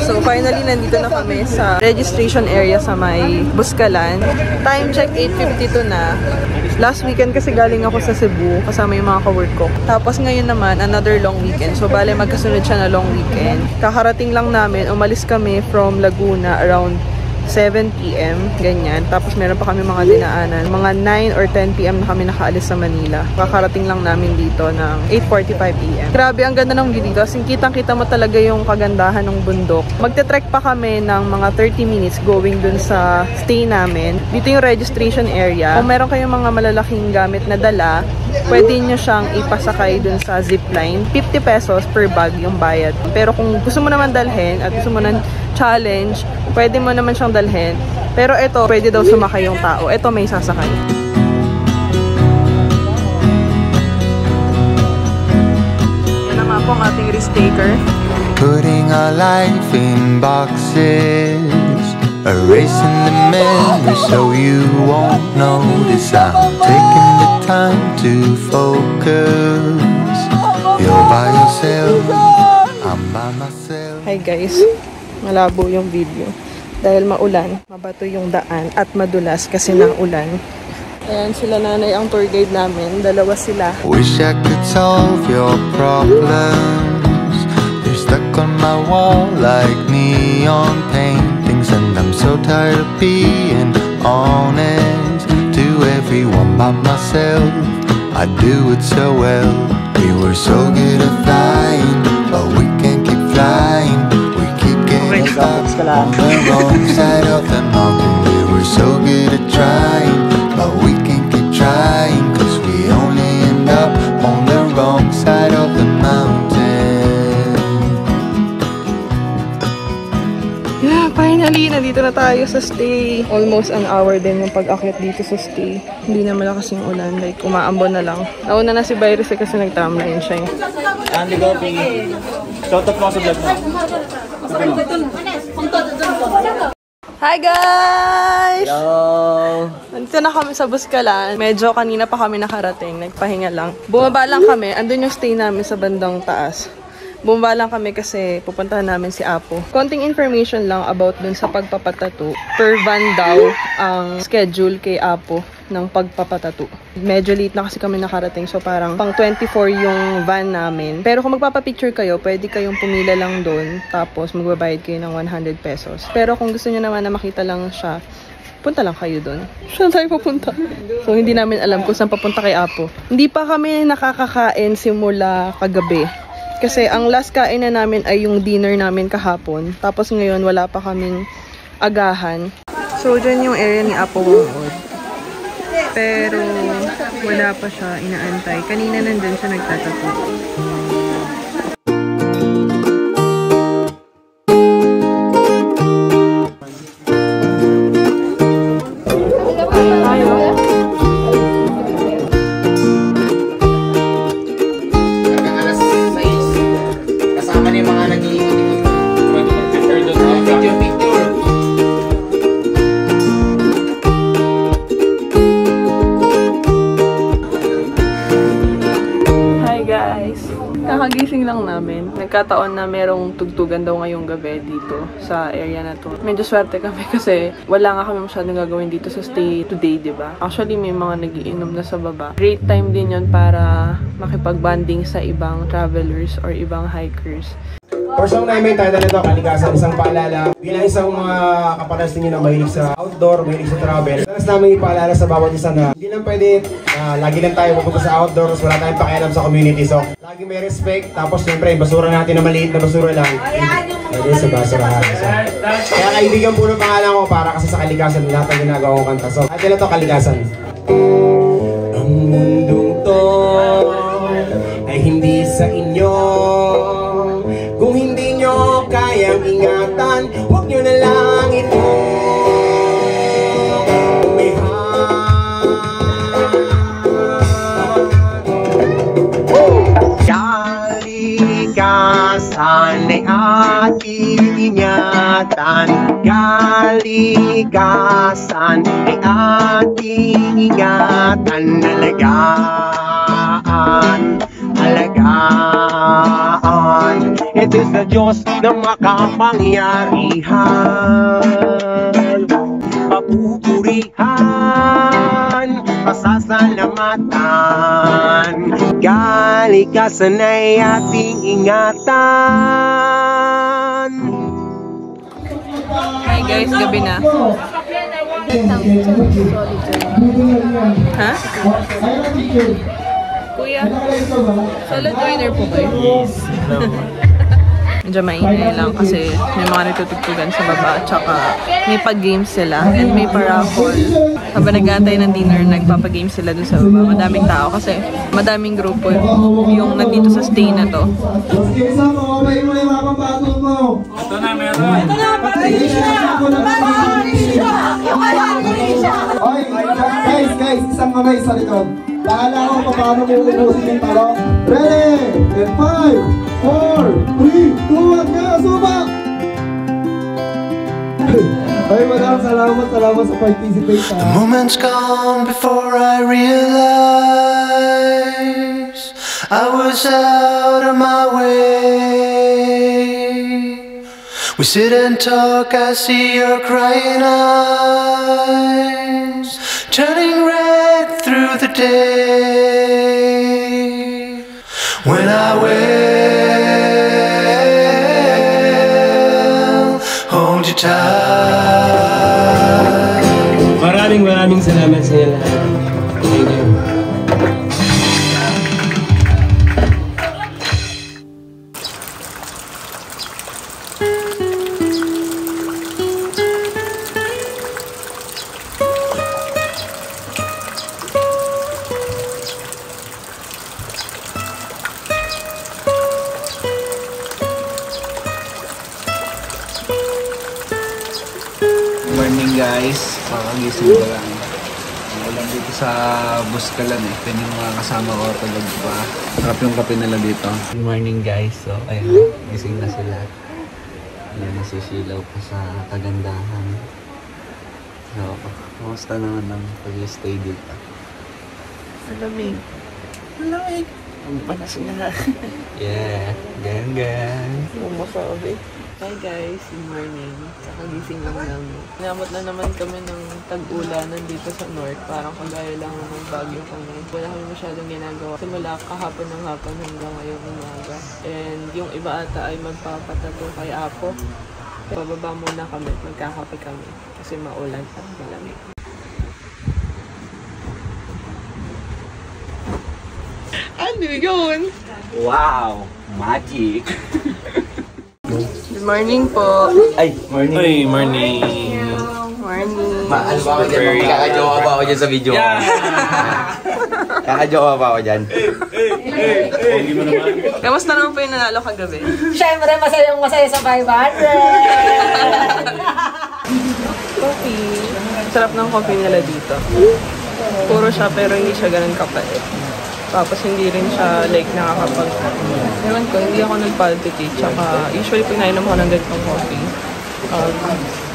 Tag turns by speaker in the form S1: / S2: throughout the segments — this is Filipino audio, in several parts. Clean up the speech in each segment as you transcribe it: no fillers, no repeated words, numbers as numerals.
S1: So finally, nandito na kami sa registration area sa may Buscalan. Time check 8:52 na. Last weekend kasi galing ako sa Cebu kasama yung mga ka-work ko. Tapos ngayon naman, another long weekend. So bale, magkasunod siya na long weekend. Kakarating lang namin, umalis kami from Laguna around 7 PM, ganyan. Tapos meron pa kami mga dinaanan. Mga 9 or 10 PM na kami nakaalis sa Manila. Kakarating lang namin dito ng 8:45 PM. Grabe, ang ganda ng view dito. As in, kitang-kita mo talaga yung kagandahan ng bundok. Magte-trek pa kami ng mga 30 minutes going dun sa stay namin. Dito yung registration area. Kung meron kayong mga malalaking gamit na dala, pwede nyo siyang ipasakay dun sa zipline. 50 pesos per bag yung bayad. Pero kung gusto mo naman dalhin at gusto mo ng challenge, pwede mo naman siyang dalhin. Pero ito, pwede daw sumakay yung tao. Ito may sasakay. Yan naman po ang ating risk taker.
S2: Putting our life in boxes, erasing the memories so you won't notice. I'm taking the time to focus. You're by yourself, I'm by myself.
S1: Hi guys, malabo yung video dahil maulan, mabato yung daan at madulas kasi ng ulan. Ayan sila nanay ang tour guide namin, dalawa sila.
S2: Wish I could solve your problems. They're stuck on my wall like neon paintings, and I'm so tired of being honest to everyone but myself. I do it so well. We were so good at flying, but we can't keep flying. We keep getting stuck on the wrong side of the mountain. We were so good at trying, but we can't keep trying, cause we only end up on the wrong side of the mountain.
S1: Yeah, finally, nandito na tayo sa stay. Almost an hour din yung pag-akyat dito sa stay. Hindi na malakas yung ulan, like umaambon na lang. Nauna na si Virus kasi nag-tramline siya.
S3: Andy go, Piggy. Shout out mo sa vlog mo.
S1: Hi guys!
S3: Hello!
S1: Nandito na kami sa Buscalan. Medyo kanina pa kami nakarating. Nagpahinga lang. Bumaba lang kami. Andun yung stay namin sa bandang taas. Bumaba lang kami kasi pupuntahan namin si Apo. Konting information lang about dun sa pagpapatato. Per van daw ang schedule kay Apo ng pagpapatato. Medyo late na kasi kami nakarating. So parang pang 24 yung van namin. Pero kung magpapapicture kayo, pwede kayong pumila lang dun. Tapos magbabayad kayo ng 100 pesos. Pero kung gusto nyo naman na makita lang siya, punta lang kayo dun. Saan tayo papunta? So hindi namin alam kung saan papunta kay Apo. Hindi pa kami nakakakain simula kagabi. Kasi ang last kain na namin ay yung dinner namin kahapon. Tapos ngayon wala pa kaming agahan. So dyan yung area ni Apo Wongod. Pero wala pa siya inaantay. Kanina nandun siya nagtatato. Kakagising lang namin. Nagkataon na merong tugtugan daw ngayong gabi dito sa area na to. Medyo swerte kami kasi wala nga kami masyadong gagawin dito sa stay today, diba? Actually, may mga nagiinom na sa baba. Great time din yon para makipag-bonding sa ibang travelers or ibang hikers.
S4: For some time, tayo na ito, kalikasan, isang paalala. Bilang isang mga kapanas ninyo na mahilig sa outdoor, mahilig sa travel. Tanas namin ipaalala sa bawat isa na hindi lang pwede, lagi lang tayo pupunta sa outdoors, wala tayong pakialam sa community. So, lagi may respect. Tapos, siyempre, basura natin na maliit na basura lang. Pwede sa basurahan. So, kaya kaibigan po ng pangalan ko para kasi sa kalikasan, lahat ang ginagawa kong kanta. So, atin na ito, kalikasan. Ang mundong to ay hindi sa inyo. Kung hindi nyo kayang ingatan, huwag nyo na lang ito kalikasan ay ating ingatan. Kalikasan ay ating ingatan. Alagaan
S5: alagaan. Ito sa Diyos na makapangyarihan, papupurihan, pasasalamatan, kalikasan ay ating ingatan.
S1: Hi guys, gabi na. Ha? Kuya, solo joiner po kayo? Yes. Medyo maingay lang kasi may mga nagtutugtugan sa baba at saka may pag-games sila and may paraffol. Habang nag-aantay ng dinner, nagpapag-games sila dun sa baba. Madaming tao kasi madaming grupo yung nandito sa stay na to.
S3: Ito na, meron.
S4: Guys, isang kamay sa likod. Bahala ko paano mo ubusin yung talong. Ready? In 5, 4, 3, 2, 1, go! Suba! Ay, maraming salamat sa participate.
S2: The moment's gone before I realize I was out of my way. We sit and talk, I see your crying eyes turning red through the day. When I will hold you tight.
S5: Maraming salamat sa inyo lahat. Thank you.
S6: Morning guys, pakagising ko lang. Ulan dito sa Buskalan eh. Ito yung mga kasama ko tulog pa. Sarap yung kape nila dito. Good morning guys. So ayun, gising na sila. Ayan, nasisilaw pa sa kagandahan. So, kamusta naman ang pag-stay dito?
S1: Malamig.
S6: Ang panas nga. Yeah, gangan.
S1: Masabi. Hi guys, good morning. Kakagising lang namin. Inamot na naman kami ng tag-ulanan dito sa north. Parang kagaya lang ng Baguio kami. Wala kami masyadong ginagawa. Simula kahapon ng hapon hanggang ngayong umaga. And yung iba ata ay magpapatato kay Apo. Bababa muna kami, magkakape kami. Kasi maulan at malamig. Ano yun?
S6: Wow! Magic!
S1: Good morning po.
S6: Ay, morning!
S3: Ay, morning!
S1: Morning.
S7: Ano ba ako dyan? Kakajowa ba ako dyan sa video? Yeah! Kakajowa ba ako dyan?
S3: Hindi mo naman.
S1: Kamusta naman po yung nanalo kagabi?
S8: Siyempre, masaya sa 500!
S1: Coffee. Sarap ng coffee nila dito. Puro siya pero hindi siya ganun kapait. Tapos hindi rin siya like nakakapag... Ewan ko, hindi ako nag-palpitate. Tsaka usually pag nainom ako ng ganitong coffee,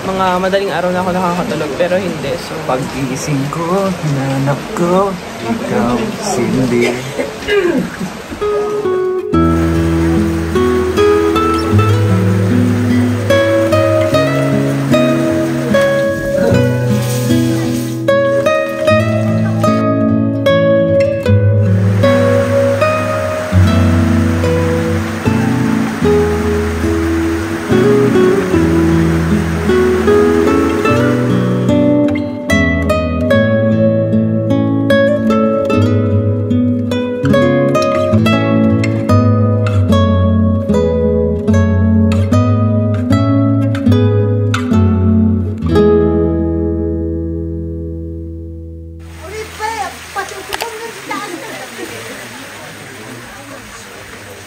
S1: mga madaling araw na ako nakakatulog pero hindi. So,
S6: Pag-iising ko, hinanap ko, ikaw, Cindy.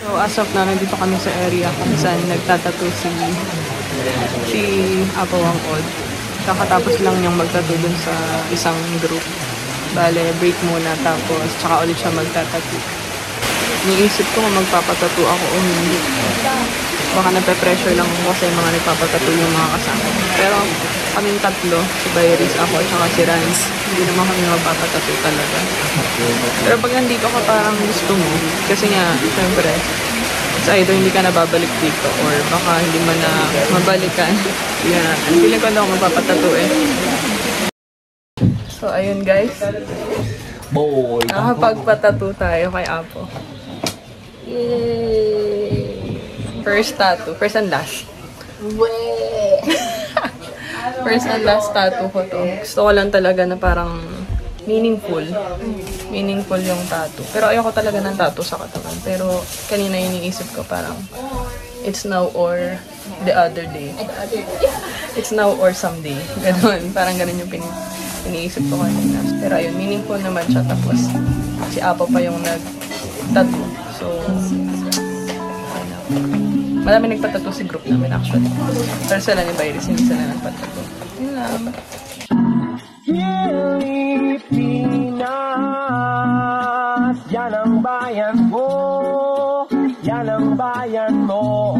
S1: So as of now, nandito kami sa area kung saan nagtatattoo si Apo Wangod. Kakatapos lang niyang magtattoo dun sa isang group. Bale, break muna tapos tsaka ulit siya magtatattoo. Niisip ko kung magpapatattoo ako o hindi. Baka nape-pressure lang ako kasi mga nagpapatattoo yung mga kasama. Pero kaming tatlo. Si Byris, ako, tsaka si Rans. Hindi naman kami magpapatato talaga. Pero pag nandito ka parang gusto mo, kasi nga, syempre, it's either hindi ka na babalik dito or baka hindi mo na mabalikan. Yan. Feeling ko na ako magpapatato eh. So, ayun guys.
S7: Boy.
S1: Nakapagpatato tayo kay Apo. Yay! First tattoo. First and last. First and last tattoo ko to. Gusto ko lang talaga na parang meaningful. Meaningful yung tattoo. Pero ayoko talaga ng tattoo sa katawan. Pero kanina iniisip ko parang it's now or the other day. It's now or someday. Ganon. Parang ganon yung iniisip ko kanina. Pero ayun, meaningful naman siya. Tapos si Apo pa yung nag-tattoo. So, marami nagpatato si group namin actually. Pero sila ni Byris, hindi sila nagpatato. Yun lang.
S5: Pilipinas, yan ang bayan mo, yan ang bayan mo.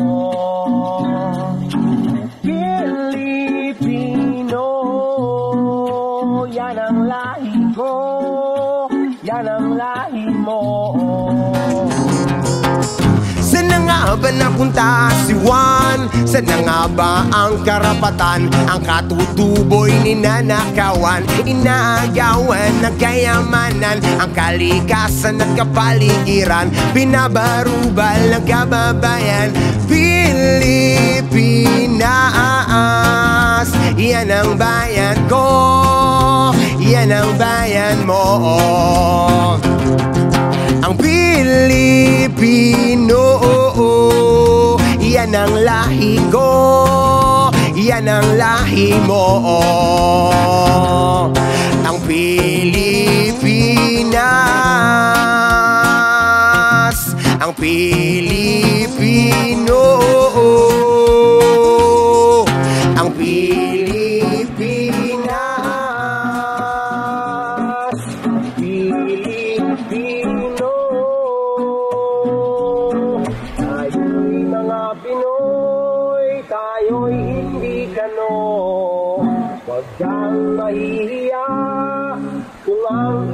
S5: Pilipino, yan ang lahi ko, yan ang lahi mo.
S9: Saan na nga ba napunta si Juan? Saan na nga ba ang karapatan? Ang katutuboy ninanakawan, inaagawan ng kayamanan, ang kalikasan at kapaligiran, pinabarubal ng kababayan. Pilipinas, yan ang bayan ko, yan ang bayan mo. Ang Pilipino, yan ang lahi ko, yan ang lahi mo. Ang Pilipinas, ang Pilipino, ang Pilipinas, Pilipino. Tayo'y mga Pinoy, tayo'y hindi gano. Huwag kang mahihiya kung ang